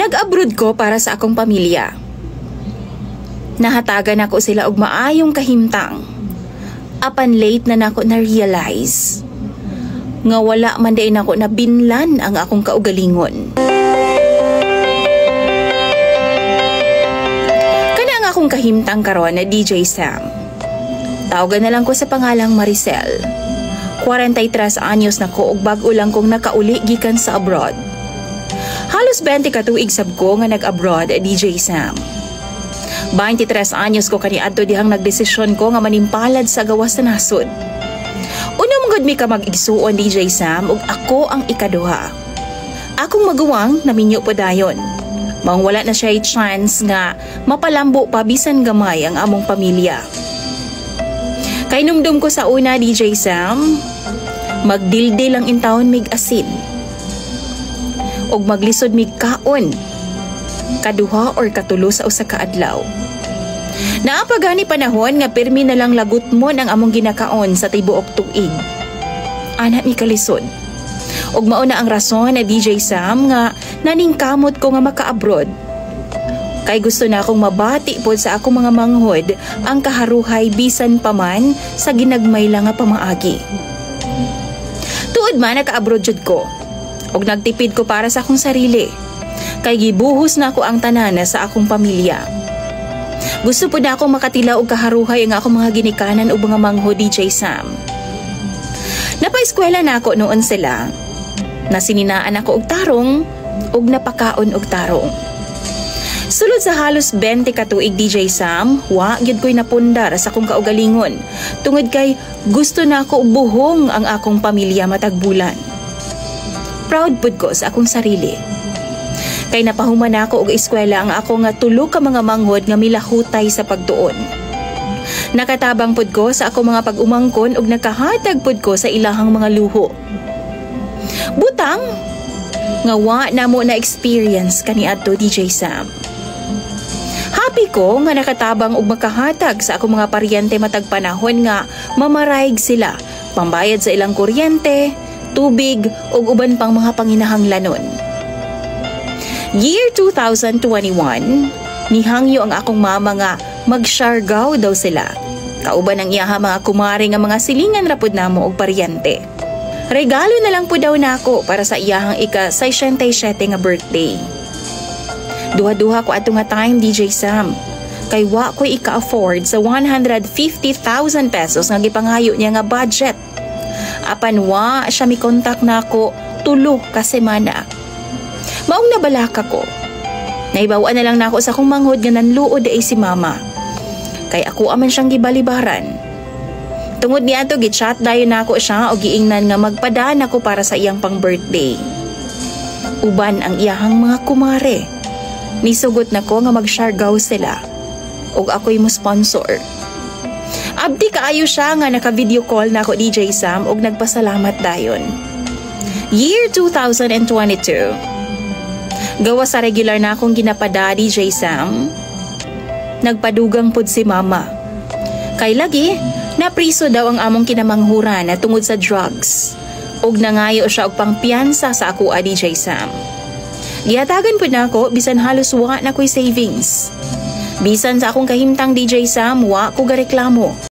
Nag-abroad ko para sa akong pamilya. Nahatagan ako sila og maayong kahimtang. Apan late na nako na-realize nga wala man day nako na binlan ang akong kaugalingon. Kana ang akong kahimtang karon na DJ Sam. Tawagan na lang ko sa pangalang Maricel. 43 anyos na ko ug bag-o lang kong nakauli gikan sa abroad. Halos 20 ka tuig sab ko nga nag-abroad DJ Sam. 23 anyos ko kaniadto dihang nagdesisyon ko nga manimpalad sa gawas sa nasod. Unang gud mi ka mag-igsuon DJ Sam ug ako ang ikaduha. Akong maguwang naminyo po dayon. Maong wala na siya chance nga mapalambo pa bisan gamay ang among pamilya. Kay numdum ko sa una DJ Sam, magdildil lang intawon mig asin. Og maglisod mig kaon. Kaduha or katulo sa usa ka adlaw. Naapagani panahon nga pirmi na lang lagot mo ang among ginakaon sa tibuok tuig. Ana mi kalisod. Og mao na ang rason na DJ Sam nga naningkamot ko nga maka-abroad. Kay gusto na akong mabati pod sa akong mga manghod ang kaharuhay bisan pa man sa ginagmay lang nga pamaagi. Tuod man naka-abroad jud ko. Og nagtipid ko para sa akong sarili. Kay gibuhos na ako ang tanana sa akong pamilya. Gusto po na akong makatila og kaharuhay ang akong mga ginikanan o mga mangho DJ Sam. Napaeskwela na ako noon sila. Nasininaan ako og tarong og napakaon og tarong. Sulod sa halos 20 ka tuig DJ Sam, wa gyud ko'y napundar sa akong kaugalingon. Tungod kay gusto na ako buhong ang akong pamilya matag bulan. Proud pud ko sa akong sarili. Kay napahuman ako og eskwela ang ako nga tulo ka mga manghod nga milahutay sa pagtuon. Nakatabang pud ko sa ako mga pag-umangkon og nakahatag pud ko sa ilahang mga luho. Butang nga wa na mo na experience kaniadto DJ Sam. Happy ko nga nakatabang og makahatag sa ako mga paryente matag panahon nga mamarayg sila pambayad sa ilang kuryente, tubig ug uban pang mga panginahanglanon. Year 2021, nihangyo ang akong mama nga mag-Siargao daw sila. Kauban ang iyaha mga kumare nga mga silingan rapod namo og paryente. Regalo na lang po daw nako para sa iyahang ika-67 nga birthday. Duha-duha ko ato nga time DJ Sam. Kay wa ko ika-afford sa 150,000 pesos nga gipangayo niya nga budget. Apan wa siya mi kontak nako tulo ka semana. Maong nabalaka ko. Naibawaan na lang nako sa akong manghod nga nanluod ay si mama. Kay ako aman siyang gibalibaran. Tungod niya to gichat dayon nako siya og giingnan nga magpadaan ako para sa iyang pang birthday. Uban ang iyahang mga kumare. Nisugot nako nga mag-Siargao sila. Og ako'y mo sponsor. Abdi kaayo siya nga naka-video call na ako DJ Sam og nagpasalamat dayon. Year 2022. Gawa sa regular na akong ginapada DJ Sam, nagpadugang pod si mama. Kay lagi, napriso daw ang among kinamanghuran na tungod sa drugs. Og nangayo siya og pangpiyansa sa ako DJ Sam. Gihatagan pod nako bisan halos wa na ko'y savings. Bisan sa akong kahimtang DJ Sam, wa ko gareklamo.